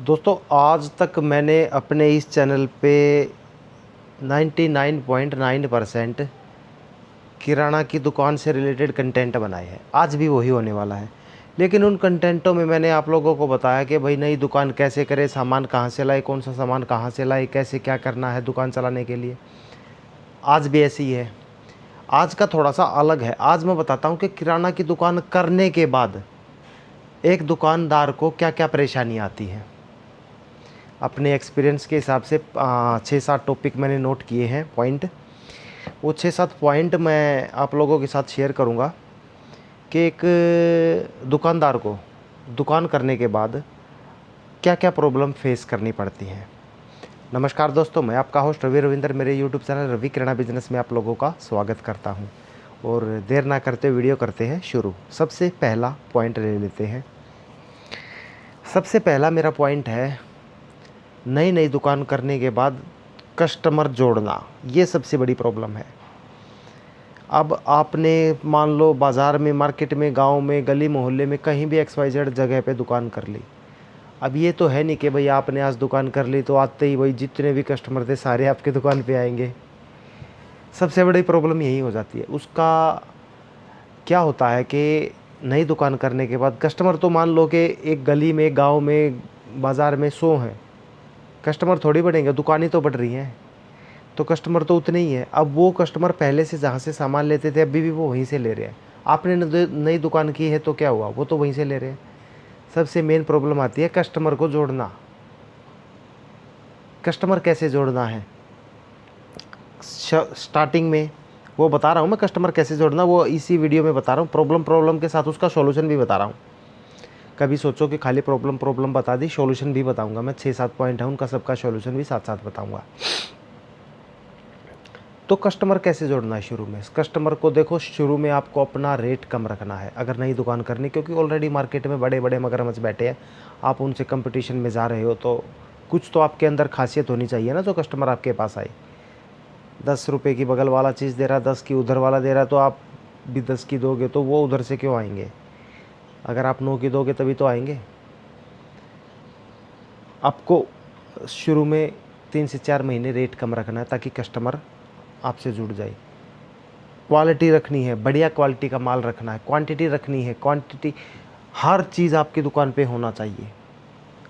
दोस्तों आज तक मैंने अपने इस चैनल पे 99.9% किराना की दुकान से रिलेटेड कंटेंट बनाए हैं। आज भी वही होने वाला है। लेकिन उन कंटेंटों में मैंने आप लोगों को बताया कि भाई नई दुकान कैसे करें, सामान कहाँ से लाए, कौन सा सामान कहाँ से लाए, कैसे क्या करना है दुकान चलाने के लिए। आज भी ऐसी ही है। आज का थोड़ा सा अलग है। आज मैं बताता हूँ कि किराना की दुकान करने के बाद एक दुकानदार को क्या क्या परेशानी आती है। अपने एक्सपीरियंस के हिसाब से 6-7 टॉपिक मैंने नोट किए हैं पॉइंट। वो 6-7 पॉइंट मैं आप लोगों के साथ शेयर करूंगा कि एक दुकानदार को दुकान करने के बाद क्या क्या प्रॉब्लम फेस करनी पड़ती हैं। नमस्कार दोस्तों, मैं आपका होस्ट रवि रविंदर मेरे यूट्यूब चैनल रवि किराना बिजनेस में आप लोगों का स्वागत करता हूं। और देर ना करते वीडियो करते हैं शुरू। सबसे पहला पॉइंट ले लेते हैं। सबसे पहला मेरा पॉइंट है, नई नई दुकान करने के बाद कस्टमर जोड़ना। ये सबसे बड़ी प्रॉब्लम है। अब आपने मान लो बाज़ार में, मार्केट में, गांव में, गली मोहल्ले में, कहीं भी XYZ जगह पे दुकान कर ली। अब ये तो है नहीं कि भाई आपने आज दुकान कर ली तो आते ही भाई जितने भी कस्टमर थे सारे आपके दुकान पे आएंगे। सबसे बड़ी प्रॉब्लम यही हो जाती है। उसका क्या होता है कि नई दुकान करने के बाद कस्टमर तो मान लो कि एक गली में, गाँव में, बाज़ार में 100 हैं, कस्टमर थोड़ी बढ़ेंगे, दुकानें तो बढ़ रही हैं, तो कस्टमर तो उतने ही हैं। अब वो कस्टमर पहले से जहाँ से सामान लेते थे अभी भी वो वहीं से ले रहे हैं। आपने नई दुकान की है तो क्या हुआ, वो तो वहीं से ले रहे हैं। सबसे मेन प्रॉब्लम आती है कस्टमर को जोड़ना। कस्टमर कैसे जोड़ना है, स्टार्टिंग में वो बता रहा हूँ मैं। कस्टमर कैसे जोड़ना वो इसी वीडियो में बता रहा हूँ। प्रॉब्लम के साथ उसका सॉल्यूशन भी बता रहा हूँ। कभी सोचो कि खाली प्रॉब्लम बता दी, सॉल्यूशन भी बताऊंगा मैं। 6-7 पॉइंट है, उनका सबका सॉल्यूशन भी साथ साथ बताऊंगा। तो कस्टमर कैसे जोड़ना है शुरू में। कस्टमर को देखो, शुरू में आपको अपना रेट कम रखना है अगर नई दुकान करनी, क्योंकि ऑलरेडी मार्केट में बड़े बड़े मगरमच्छ बैठे हैं। आप उनसे कंपटीशन में जा रहे हो तो कुछ तो आपके अंदर खासियत होनी चाहिए ना, जो कस्टमर आपके पास आए। 10 रुपये की बगल वाला चीज़ दे रहा, 10 की उधर वाला दे रहा, तो आप भी 10 की दोगे तो वो उधर से क्यों आएंगे। अगर आप 9 की दोगे तभी तो आएंगे। आपको शुरू में 3 से 4 महीने रेट कम रखना है ताकि कस्टमर आपसे जुड़ जाए। क्वालिटी रखनी है, बढ़िया क्वालिटी का माल रखना है, क्वांटिटी रखनी है। क्वांटिटी, हर चीज़ आपकी दुकान पे होना चाहिए।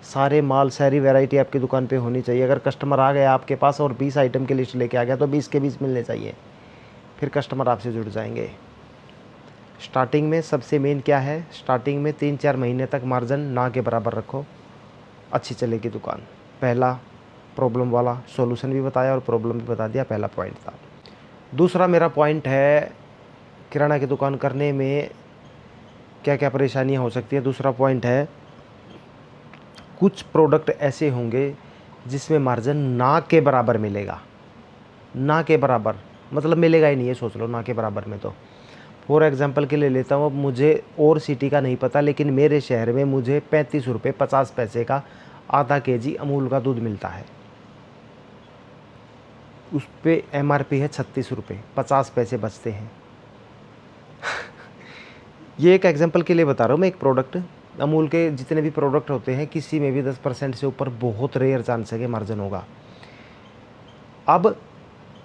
सारे माल, सारी वैरायटी आपकी दुकान पे होनी चाहिए। अगर कस्टमर आ गया आपके पास और 20 आइटम की लिस्ट लेके आ गया तो 20 के 20 मिलने चाहिए, फिर कस्टमर आपसे जुड़ जाएंगे। स्टार्टिंग में सबसे मेन क्या है, स्टार्टिंग में 3-4 महीने तक मार्जिन ना के बराबर रखो, अच्छी चलेगी दुकान। पहला प्रॉब्लम वाला सॉल्यूशन भी बताया और प्रॉब्लम भी बता दिया, पहला पॉइंट था। दूसरा मेरा पॉइंट है, किराना की दुकान करने में क्या क्या परेशानियां हो सकती है। दूसरा पॉइंट है, कुछ प्रोडक्ट ऐसे होंगे जिसमें मार्जिन ना के बराबर मिलेगा। ना के बराबर मतलब मिलेगा ही नहीं, ये सोच लो ना के बराबर में। तो फॉर एग्जांपल के लिए लेता हूँ, अब मुझे और सिटी का नहीं पता, लेकिन मेरे शहर में मुझे 35 रुपये 50 पैसे का आधा केजी अमूल का दूध मिलता है। उस पर MRP है 36 रुपये, 50 पैसे बचते हैं। ये एक एग्जांपल के लिए बता रहा हूँ मैं। एक प्रोडक्ट, अमूल के जितने भी प्रोडक्ट होते हैं किसी में भी 10% से ऊपर बहुत रेयर चांस है कि मार्जिन होगा। अब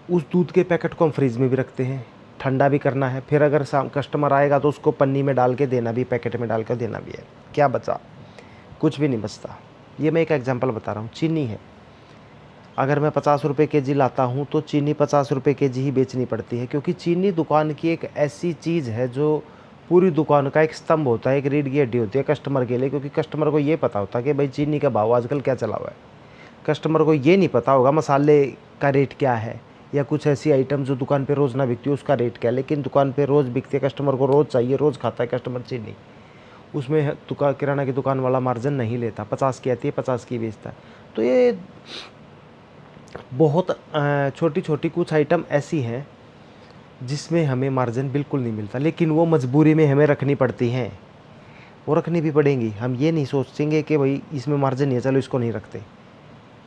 उस दूध के पैकेट को हम फ्रिज में भी रखते हैं, ठंडा भी करना है, फिर अगर कस्टमर आएगा तो उसको पन्नी में डाल के देना भी, पैकेट में डाल कर देना भी है। क्या बचा, कुछ भी नहीं बचता। ये मैं एक एग्जांपल बता रहा हूँ। चीनी है, अगर मैं 50 रुपये केजी लाता हूँ तो चीनी 50 रुपये केजी ही बेचनी पड़ती है, क्योंकि चीनी दुकान की एक ऐसी चीज़ है जो पूरी दुकान का एक स्तंभ होता है, एक रीढ़ की हड्डी होती है कस्टमर के लिए। क्योंकि कस्टमर को ये पता होता है कि भाई चीनी का भाव आजकल क्या चला हुआ है। कस्टमर को ये नहीं पता होगा मसाले का रेट क्या है, या कुछ ऐसी आइटम जो दुकान पे रोज़ ना बिकती है उसका रेट क्या है। लेकिन दुकान पे रोज़ बिकती है, कस्टमर को रोज़ चाहिए, रोज़ खाता है कस्टमर चीनी। उसमें किराना की दुकान वाला मार्जिन नहीं लेता, 50 की आती है 50 की बेचता है। तो ये बहुत छोटी छोटी कुछ आइटम ऐसी हैं जिसमें हमें मार्जिन बिल्कुल नहीं मिलता, लेकिन वो मजबूरी में हमें रखनी पड़ती हैं। वो रखनी भी पड़ेंगी। हम ये नहीं सोचेंगे कि भाई इसमें मार्जिन नहीं है चलो इसको नहीं रखते।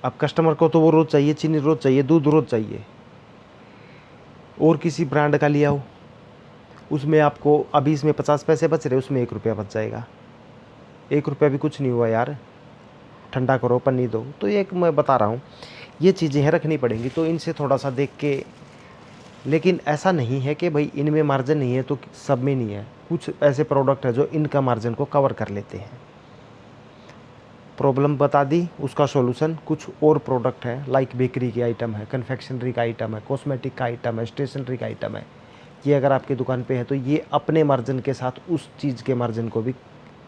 अब कस्टमर को तो वो रोज़ चाहिए, चीनी रोज़ चाहिए, दूध रोज़ चाहिए। और किसी ब्रांड का लिया हो, उसमें आपको अभी इसमें 50 पैसे बच रहे, उसमें 1 रुपया बच जाएगा। 1 रुपया भी कुछ नहीं हुआ यार। ठंडा करो, पन्नी दो। तो ये एक मैं बता रहा हूँ, ये चीज़ें हैं रखनी पड़ेंगी, तो इनसे थोड़ा सा देख के। लेकिन ऐसा नहीं है कि भाई इनमें मार्जिन नहीं है तो सब में नहीं है। कुछ ऐसे प्रोडक्ट है जो इनका मार्जिन को कवर कर लेते हैं। प्रॉब्लम बता दी, उसका सॉल्यूशन। कुछ और प्रोडक्ट है लाइक बेकरी के आइटम है, कन्फेक्शनरी का आइटम है, कॉस्मेटिक का आइटम है, स्टेशनरी का आइटम है। ये अगर आपकी दुकान पे है तो ये अपने मार्जिन के साथ उस चीज़ के मार्जिन को भी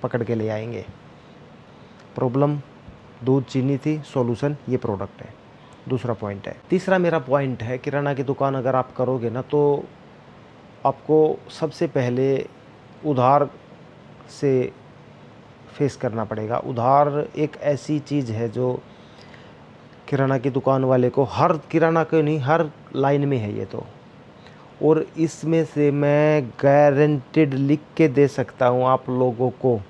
पकड़ के ले आएंगे। प्रॉब्लम दूध चीनी थी, सॉल्यूशन ये प्रोडक्ट है। दूसरा पॉइंट है। तीसरा मेरा पॉइंट है, किराना की दुकान अगर आप करोगे ना तो आपको सबसे पहले उधार से फेस करना पड़ेगा। उधार एक ऐसी चीज़ है जो किराना की दुकान वाले को, हर किराना के नहीं, हर लाइन में है ये तो। और इसमें से मैं गारंटेड लिख के दे सकता हूँ आप लोगों को,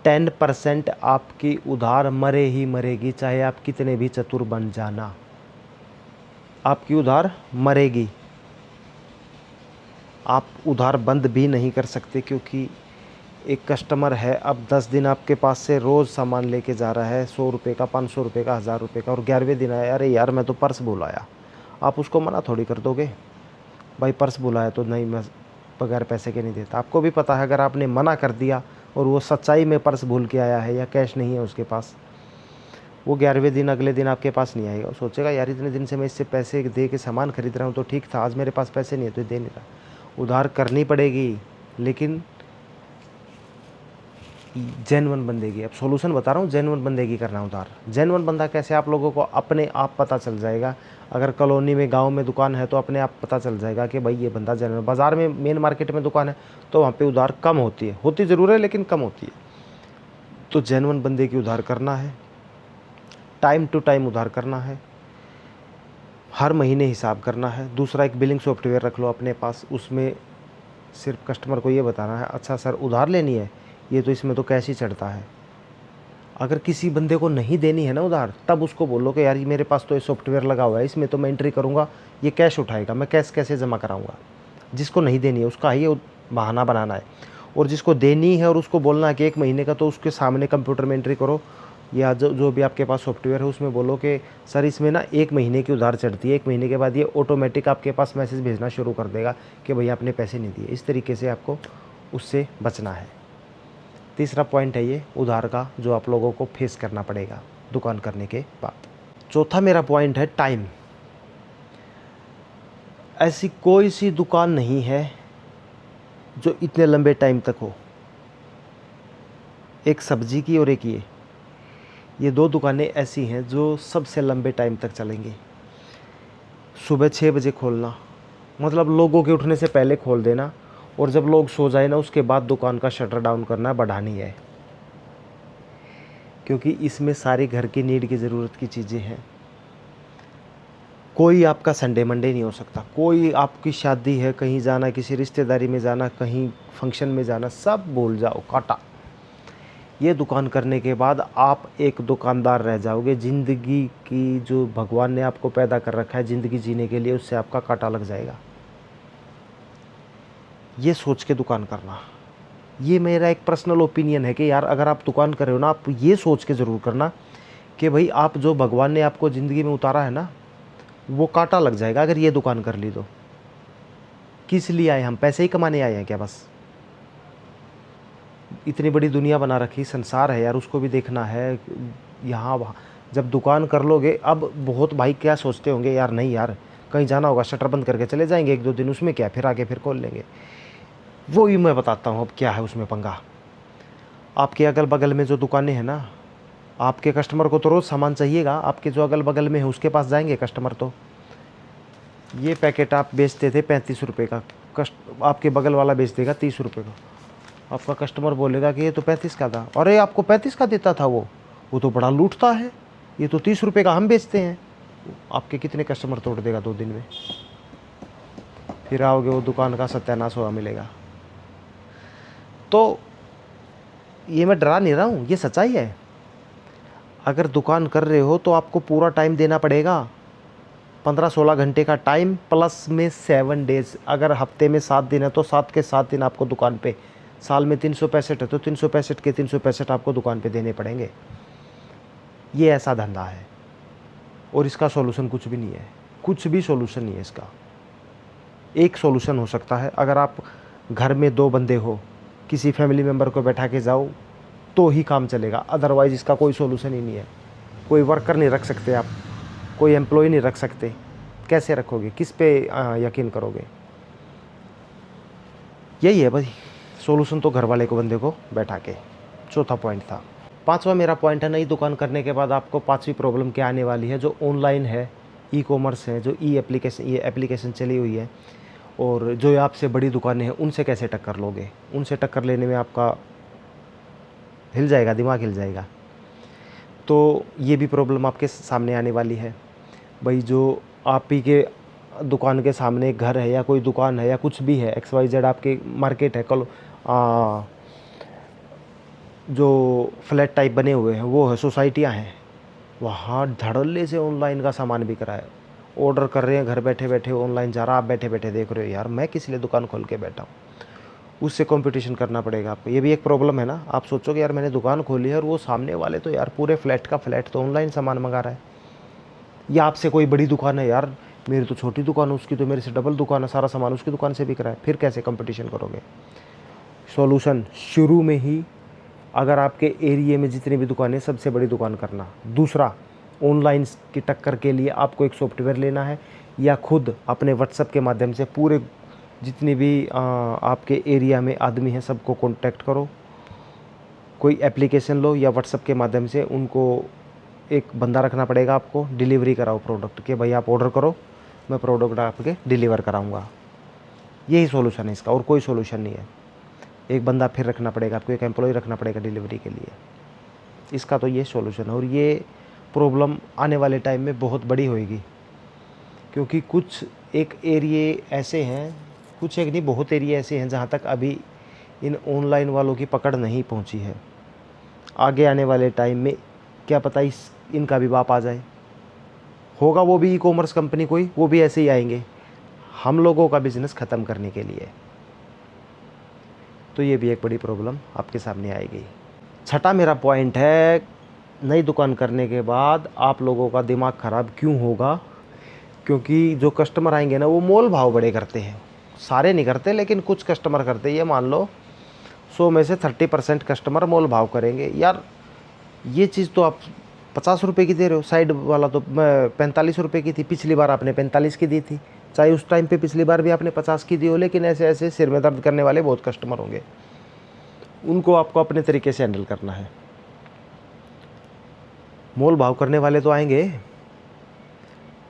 10% आपकी उधार मरे ही मरेगी, चाहे आप कितने भी चतुर बन जाना, आपकी उधार मरेगी। आप उधार बंद भी नहीं कर सकते, क्योंकि एक कस्टमर है अब 10 दिन आपके पास से रोज़ सामान लेके जा रहा है, 100 रुपये का, 500 रुपये का, 1000 रुपये का, और 11वें दिन आया, अरे यार मैं तो पर्स भूल आया। आप उसको मना थोड़ी कर दोगे, भाई पर्स भूला है तो नहीं, मैं बगैर पैसे के नहीं देता। आपको भी पता है अगर आपने मना कर दिया और वो सच्चाई में पर्स भूल के आया है या कैश नहीं है उसके पास, वो 11वें दिन अगले दिन आपके पास नहीं आएगा। वो सोचेगा यार इतने दिन से मैं इससे पैसे दे के सामान खरीद रहा हूँ तो ठीक था, आज मेरे पास पैसे नहीं है तो दे नहीं रहा। उधार करनी पड़ेगी, लेकिन जेन्युइन बंदे की। अब सॉल्यूशन बता रहा हूँ, जेन्युइन बंदे की करना उधार। जेन्युइन बंदा कैसे, आप लोगों को अपने आप पता चल जाएगा। अगर कॉलोनी में, गांव में दुकान है तो अपने आप पता चल जाएगा कि भाई ये बंदा जेन्युइन। बाज़ार में, मेन मार्केट में दुकान है तो वहाँ पे उधार कम होती है, होती ज़रूर है लेकिन कम होती है। तो जेन्युइन बंदे की उधार करना है, टाइम टू टाइम उधार करना है, हर महीने हिसाब करना है। दूसरा, एक बिलिंग सॉफ्टवेयर रख लो अपने पास, उसमें सिर्फ कस्टमर को ये बताना है, अच्छा सर उधार लेनी है, ये तो इसमें तो कैश ही चढ़ता है। अगर किसी बंदे को नहीं देनी है ना उधार, तब उसको बोलो कि यार मेरे पास तो ये सॉफ्टवेयर लगा हुआ है, इसमें तो मैं एंट्री करूँगा, ये कैश उठाएगा, मैं कैश कैसे जमा कराऊँगा। जिसको नहीं देनी है उसका ही बहाना बनाना है, और जिसको देनी है और उसको बोलना है कि 1 महीने का, तो उसके सामने कंप्यूटर में एंट्री करो, या जो भी आपके पास सॉफ्टवेयर है उसमें बोलो कि सर इसमें ना 1 महीने की उधार चढ़ती है, 1 महीने के बाद ये ऑटोमेटिक आपके पास मैसेज भेजना शुरू कर देगा कि भैया आपने पैसे नहीं दिए। इस तरीके से आपको उससे बचना है। तीसरा पॉइंट है ये उधार का, जो आप लोगों को फेस करना पड़ेगा दुकान करने के बाद। चौथा मेरा पॉइंट है टाइम। ऐसी कोई सी दुकान नहीं है जो इतने लंबे टाइम तक हो। एक सब्जी की और एक ये 2 दुकानें ऐसी हैं जो सबसे लंबे टाइम तक चलेंगी। सुबह 6 बजे खोलना, मतलब लोगों के उठने से पहले खोल देना, और जब लोग सो जाए ना उसके बाद दुकान का शटर डाउन करना, बढ़ानी है। क्योंकि इसमें सारी घर की नीड की ज़रूरत की चीज़ें हैं। कोई आपका संडे मंडे नहीं हो सकता। कोई आपकी शादी है, कहीं जाना, किसी रिश्तेदारी में जाना, कहीं फंक्शन में जाना, सब भूल जाओ, काटा। ये दुकान करने के बाद आप एक दुकानदार रह जाओगे। ज़िंदगी की जो भगवान ने आपको पैदा कर रखा है ज़िंदगी जीने के लिए, उससे आपका कांटा लग जाएगा। ये सोच के दुकान करना, ये मेरा एक पर्सनल ओपिनियन है कि यार अगर आप दुकान कर रहे हो ना, आप ये सोच के ज़रूर करना कि भाई आप जो भगवान ने आपको ज़िंदगी में उतारा है ना, वो कांटा लग जाएगा अगर ये दुकान कर ली तो। किस लिए आए हम? पैसे ही कमाने आए हैं क्या बस? इतनी बड़ी दुनिया बना रखी, संसार है यार, उसको भी देखना है यहाँ वहाँ। जब दुकान कर लोगे, अब बहुत भाई क्या सोचते होंगे, यार नहीं यार कहीं जाना होगा शटर बंद करके चले जाएंगे 1-2 दिन, उसमें क्या, फिर आगे फिर खोल लेंगे। वो भी मैं बताता हूँ अब क्या है उसमें पंगा। आपके अगल बगल में जो दुकानें हैं ना, आपके कस्टमर को तो रोज़ सामान चाहिएगा, आपके जो अगल बगल में है उसके पास जाएंगे कस्टमर। तो ये पैकेट आप बेचते थे 35 रुपये का, आपके बगल वाला बेच देगा 30 रुपये का। आपका कस्टमर बोलेगा कि ये तो 35 का था, अरे आपको 35 का देता था वो तो बड़ा लूटता है, ये तो 30 रुपये का हम बेचते हैं। आपके कितने कस्टमर तोड़ देगा 2 दिन में? फिर आओगे वो दुकान का सत्यानाश हुआ मिलेगा। तो ये मैं डरा नहीं रहा हूँ, ये सच्चाई है। अगर दुकान कर रहे हो तो आपको पूरा टाइम देना पड़ेगा, 15-16 घंटे का टाइम प्लस में 7 डेज़। अगर हफ्ते में 7 दिन है तो 7 के 7 दिन आपको दुकान पे, साल में 365 है तो 365 के 365 आपको दुकान पे देने पड़ेंगे। ये ऐसा धंधा है और इसका सॉल्यूशन कुछ भी नहीं है, कुछ भी सॉल्यूशन नहीं है इसका। एक सॉल्यूशन हो सकता है, अगर आप घर में 2 बंदे हो, किसी फैमिली मेम्बर को बैठा के जाओ तो ही काम चलेगा, अदरवाइज़ इसका कोई सॉल्यूशन ही नहीं है। कोई वर्कर नहीं रख सकते आप, कोई एम्प्लॉय नहीं रख सकते, कैसे रखोगे, किस पे यकीन करोगे? यही है भाई सॉल्यूशन, तो घर वाले को बंदे को बैठा के। चौथा पॉइंट था। पांचवा मेरा पॉइंट है, नई दुकान करने के बाद आपको पांचवी प्रॉब्लम क्या आने वाली है, जो ऑनलाइन है, ई कॉमर्स है, जो ये एप्लीकेशन चली हुई है, और जो आपसे बड़ी दुकानें हैं उनसे कैसे टक्कर लोगे। उनसे टक्कर लेने में आपका हिल जाएगा, दिमाग हिल जाएगा। तो ये भी प्रॉब्लम आपके सामने आने वाली है भाई। जो आप ही के दुकान के सामने एक घर है या कोई दुकान है या कुछ भी है, XYZ आपके मार्केट है, जो फ्लैट टाइप बने हुए हैं वो है, सोसाइटियाँ हैं, वहाँ धड़ल्ले से ऑनलाइन का सामान बिक रहा है, ऑर्डर कर रहे हैं, घर बैठे बैठे ऑनलाइन जा रहा, आप बैठे बैठे देख रहे हो। यार मैं किस लिए दुकान खोल के बैठा हूँ, उससे कंपटीशन करना पड़ेगा आपको। ये भी एक प्रॉब्लम है ना। आप सोचोगे यार मैंने दुकान खोली है और वो सामने वाले तो यार पूरे फ्लैट का फ्लैट तो ऑनलाइन सामान मंगा रहा है, या आपसे कोई बड़ी दुकान है, यार मेरी तो छोटी दुकान है, उसकी तो मेरे से डबल दुकान है, सारा सामान उसकी दुकान से बिक रहा है, फिर कैसे कंपटीशन करोगे। सॉल्यूशन शुरू में ही, अगर आपके एरिया में जितनी भी दुकानें, सबसे बड़ी दुकान करना। दूसरा, ऑनलाइन की टक्कर के लिए आपको एक सॉफ्टवेयर लेना है, या खुद अपने व्हाट्सएप के माध्यम से पूरे जितनी भी आपके एरिया में आदमी हैं सबको कांटेक्ट करो, कोई एप्लीकेशन लो या व्हाट्सएप के माध्यम से उनको एक बंदा रखना पड़ेगा आपको, डिलीवरी कराओ प्रोडक्ट के, भाई आप ऑर्डर करो, मैं प्रोडक्ट आपके डिलीवर कराऊंगा। यही सॉल्यूशन है इसका, और कोई सॉल्यूशन नहीं है। एक बंदा फिर रखना पड़ेगा आपको, एक एम्प्लॉय रखना पड़ेगा डिलीवरी के लिए। इसका तो ये सॉल्यूशन है, और ये प्रॉब्लम आने वाले टाइम में बहुत बड़ी होएगी, क्योंकि कुछ एक एरिए ऐसे हैं, कुछ एक नहीं बहुत एरिया ऐसे हैं जहाँ तक अभी इन ऑनलाइन वालों की पकड़ नहीं पहुँची है। आगे आने वाले टाइम में क्या पता इनका भी बाप आ जाए, होगा वो भी ई कॉमर्स कंपनी कोई, वो भी ऐसे ही आएंगे हम लोगों का बिज़नेस ख़त्म करने के लिए। तो ये भी एक बड़ी प्रॉब्लम आपके सामने आएगी। छठा मेरा पॉइंट है, नई दुकान करने के बाद आप लोगों का दिमाग ख़राब क्यों होगा, क्योंकि जो कस्टमर आएंगे ना वो मोल भाव बड़े करते हैं। सारे नहीं करते लेकिन कुछ कस्टमर करते हैं। ये मान लो 100 में से 30% कस्टमर मोल भाव करेंगे। यार ये चीज़ तो आप 50 रुपये की दे रहे हो, साइड वाला तो 45 रुपये की थी, पिछली बार आपने 45 की दी थी, चाहे उस टाइम पे पिछली बार भी आपने 50 की दी हो, लेकिन ऐसे ऐसे सिर में दर्द करने वाले बहुत कस्टमर होंगे, उनको आपको अपने तरीके से हैंडल करना है। मोल भाव करने वाले तो आएंगे,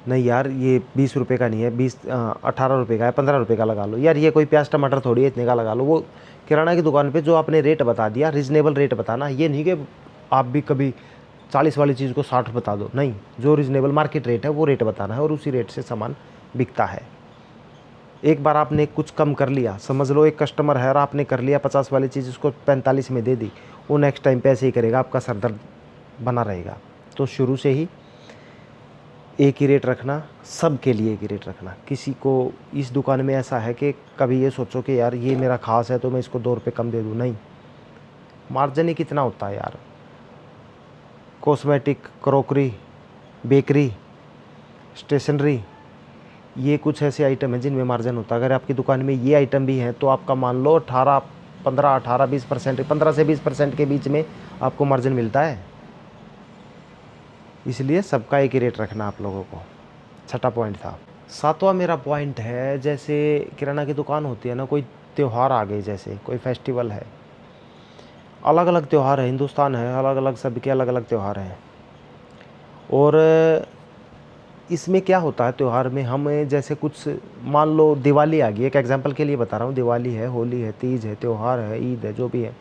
नहीं यार ये 20 रुपये का नहीं है, 18 रुपये का है, 15 रुपये का लगा लो। यार ये कोई प्याज टमाटर थोड़ी है इतने का लगा लो। वो किराना की दुकान पे जो आपने रेट बता दिया, रीज़नेबल रेट बताना। ये नहीं कि आप भी कभी 40 वाली चीज़ को 60 बता दो, नहीं, जो रीज़नेबल मार्केट रेट है वो रेट बताना है, और उसी रेट से सामान बिकता है। एक बार आपने कुछ कम कर लिया, समझ लो एक कस्टमर है और आपने कर लिया 50 वाली चीज़ उसको 45 में दे दी, वो नेक्स्ट टाइम पे ऐसे ही करेगा, आपका सरदर्द बना रहेगा। तो शुरू से ही एक ही रेट रखना, सब के लिए एक ही रेट रखना। किसी को इस दुकान में ऐसा है कि कभी ये सोचो कि यार ये मेरा खास है तो मैं इसको 2 रुपये कम दे दूँ, नहीं। मार्जिन ही कितना होता है यार। कॉस्मेटिक, क्रॉकरी, बेकरी, स्टेशनरी, ये कुछ ऐसे आइटम हैं जिनमें मार्जिन होता है। अगर आपकी दुकान में ये आइटम भी हैं तो आपका मान लो 15 से 20% के बीच में आपको मार्जिन मिलता है। इसलिए सबका एक ही रेट रखना आप लोगों को। छठा पॉइंट था। सातवां मेरा पॉइंट है, जैसे किराना की दुकान होती है ना, कोई त्यौहार आ गए, जैसे कोई फेस्टिवल है, अलग अलग त्यौहार है, हिंदुस्तान है, अलग अलग सबके अलग अलग त्यौहार हैं। और इसमें क्या होता है, त्यौहार में हम जैसे कुछ मान लो दिवाली आ गई, एक एग्जांपल के लिए बता रहा हूँ, दिवाली है, होली है, तीज है, त्यौहार है, ईद है, जो भी है,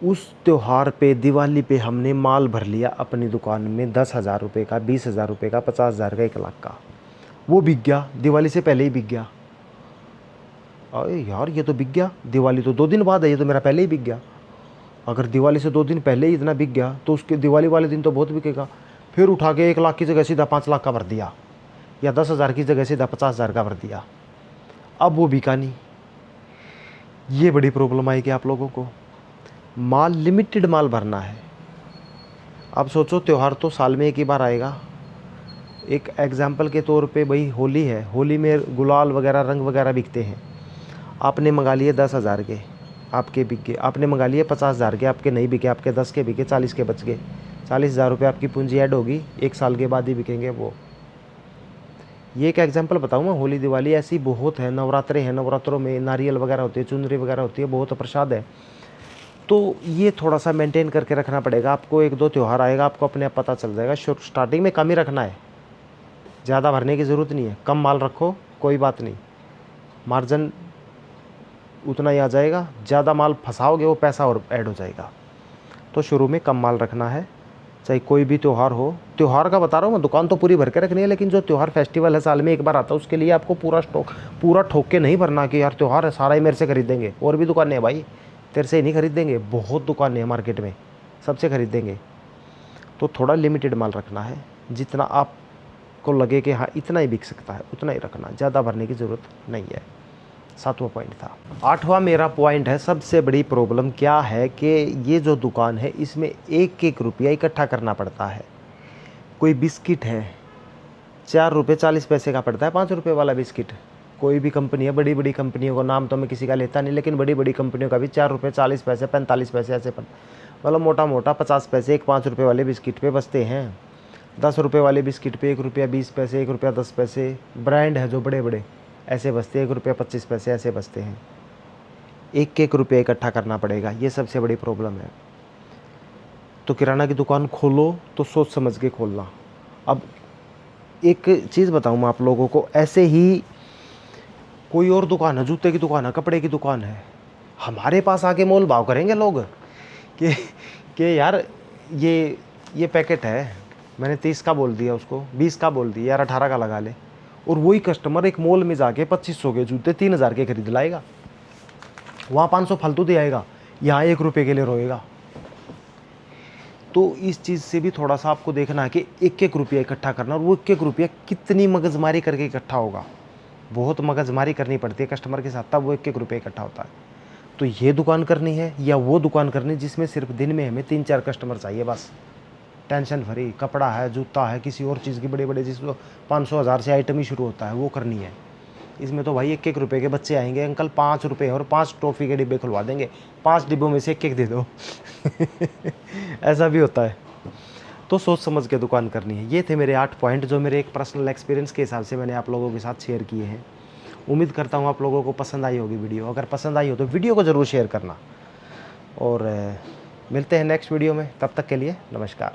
उस त्यौहार पे, दिवाली पे हमने माल भर लिया अपनी दुकान में 10,000 रुपये का, 20,000 रुपये का, 50,000 का, 1 लाख का, वो बिक गया, दिवाली से पहले ही बिक गया। अरे यार ये तो बिक गया, दिवाली तो 2 दिन बाद है, ये तो मेरा पहले ही बिक गया। अगर दिवाली से 2 दिन पहले ही इतना बिक गया तो उसके दिवाली वाले दिन तो बहुत बिकेगा। फिर उठा के 1 लाख की जगह सीधा 5 लाख का भर दिया, या 10,000 की जगह सीधा 50,000 का भर दिया, अब वो बिका नहीं। ये बड़ी प्रॉब्लम आएगी आप लोगों को। माल लिमिटेड माल भरना है, आप सोचो त्यौहार तो साल में एक ही बार आएगा। एक एग्ज़ाम्पल के तौर पे भाई होली है, होली में गुलाल वगैरह रंग वगैरह बिकते हैं। आपने मंगा लिए 10,000 के, आपके बिक गए। आपने मंगा लिए 50,000 के, आपके नहीं बिके, आपके 10 के बिके, 40 के बच गए। 40,000 रुपये आपकी पूंजी ऐड होगी, 1 साल के बाद ही बिकेंगे वो। ये एक एग्जांपल बताऊँ मैं, होली दिवाली ऐसी बहुत है, नवरात्रे हैं, नवरात्रों में नारियल वगैरह होती है, चुनरी वगैरह होती है, बहुत प्रसाद है। तो ये थोड़ा सा मेंटेन करके रखना पड़ेगा आपको। 1-2 त्यौहार आएगा, आपको अपने आप पता चल जाएगा। स्टार्टिंग में कम ही रखना है, ज़्यादा भरने की ज़रूरत नहीं है। कम माल रखो, कोई बात नहीं, मार्जिन उतना ही आ जाएगा। ज़्यादा माल फंसाओगे वो पैसा और ऐड हो जाएगा। तो शुरू में कम माल रखना है, चाहे कोई भी त्यौहार हो। त्यौहार का बता रहा हूँ मैं, दुकान तो पूरी भर के रखनी है, लेकिन जो त्यौहार फेस्टिवल है साल में एक बार आता है, उसके लिए आपको पूरा स्टॉक पूरा ठोक के नहीं भरना कि यार त्यौहार है सारा ही मेरे से खरीदेंगे। और भी दुकानें हैं भाई, तेरे से ही नहीं खरीदेंगे, बहुत दुकानें हैं मार्केट में, सबसे खरीदेंगे। तो थोड़ा लिमिटेड माल रखना है, जितना आपको लगे कि हाँ इतना ही बिक सकता है उतना ही रखना, ज़्यादा भरने की ज़रूरत नहीं है। 7वां पॉइंट था। 8वां मेरा पॉइंट है, सबसे बड़ी प्रॉब्लम क्या है कि ये जो दुकान है इसमें 1-1 रुपया इकट्ठा करना पड़ता है। कोई बिस्किट है 4 रुपये 40 पैसे का पड़ता है, 5 रुपये वाला बिस्किट। कोई भी कंपनी है, बड़ी बड़ी कंपनियों का नाम तो मैं किसी का लेता नहीं, लेकिन बड़ी बड़ी कंपनियों का भी 4 रुपये 40 पैसे 45 पैसे ऐसे मतलब मोटा मोटा 50 पैसे एक 5 रुपये वाले बिस्किट पे बचते हैं। 10 रुपये वाले बिस्किट पे 1 रुपया 20 पैसे, 1 रुपया 10 पैसे, ब्रांड है जो बड़े बड़े ऐसे बचते हैं, 1 रुपया 25 पैसे ऐसे बचते हैं। 1-1 रुपया इकट्ठा करना पड़ेगा, ये सबसे बड़ी प्रॉब्लम है। तो किराना की दुकान खोलो तो सोच समझ के खोलना। अब एक चीज़ बताऊँ मैं आप लोगों को, ऐसे ही कोई और दुकान है, जूते की दुकान है, कपड़े की दुकान है, हमारे पास आके मोल भाव करेंगे लोग कि कि यार ये पैकेट है, मैंने 30 का बोल दिया उसको, 20 का बोल दिया, यार 18 का लगा ले। और वही कस्टमर एक मॉल में जाके 2500 के जूते 3000 के खरीद लाएगा, वहाँ 500 फालतू दे आएगा, यहाँ 1 रुपये के लिए रोएगा। तो इस चीज़ से भी थोड़ा सा आपको देखना है कि 1-1 रुपया इकट्ठा करना, और वो 1-1 रुपया कितनी मगजमारी करके इकट्ठा होगा। बहुत मगजमारी करनी पड़ती है कस्टमर के साथ, तब वो 1-1 रुपया इकट्ठा होता है। तो ये दुकान करनी है या वो दुकान करनी जिसमें सिर्फ दिन में हमें 3-4 कस्टमर चाहिए बस, टेंशन फ्री। कपड़ा है, जूता है, किसी और चीज़ की बड़े बड़े जिसको 500-1000 से आइटम ही शुरू होता है, वो करनी है। इसमें तो भाई 1-1 रुपये के बच्चे आएंगे, अंकल 5 रुपये और 5 टॉफ़ी के डिब्बे खुलवा देंगे, 5 डिब्बों में से 1-1 दे दो ऐसा भी होता है। तो सोच समझ के दुकान करनी है। ये थे मेरे 8 पॉइंट जो मेरे एक पर्सनल एक्सपीरियंस के हिसाब से मैंने आप लोगों के साथ शेयर किए हैं। उम्मीद करता हूँ आप लोगों को पसंद आई होगी वीडियो। अगर पसंद आई हो तो वीडियो को ज़रूर शेयर करना, और मिलते हैं नेक्स्ट वीडियो में। तब तक के लिए नमस्कार।